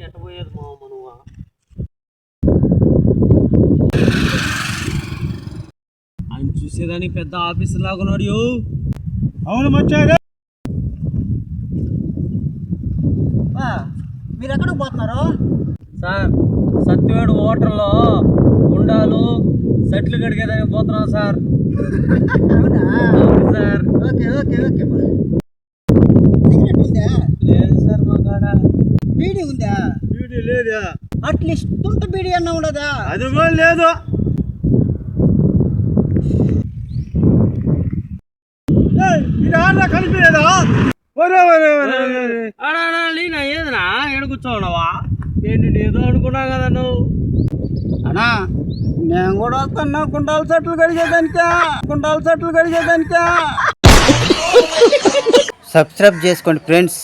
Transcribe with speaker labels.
Speaker 1: ఎట్ట పోయేది మామ నువ్వు? ఆయన చూసేదానికి పెద్ద ఆఫీసర్ లాగా ఉన్నాడు.
Speaker 2: అవును మచ్చాగా.
Speaker 3: మీరు ఎక్కడికి పోతున్నారు
Speaker 1: సార్? సత్యవేడు హోటల్లో గుండాలు సెట్లు కడిగేదానికి పోతున్నాం సార్.
Speaker 3: అవునా?
Speaker 1: అవును sir.
Speaker 3: Okay okay okay. Cigarette ఉందా?
Speaker 1: లేదు సార్ మా కాడ.
Speaker 3: బీడీ ఉందా?
Speaker 2: డ్యూటీ లేదా?
Speaker 3: అట్లీస్ట్ తుంట బీడీ అన్న ఉండదా?
Speaker 2: అది కూడా లేదు. ఇది ఆడ కనిపించదా?
Speaker 1: నా ఏదనా ఎడ కూర్చోన్నావా? ఏంటి ఏదో అనుకున్నా కదా నువ్వు.
Speaker 3: అన్నా నేను కూడా వస్తున్నా కుండాల చెట్లు కడిగేదానికా. సబ్స్క్రైబ్ చేసుకోండి ఫ్రెండ్స్.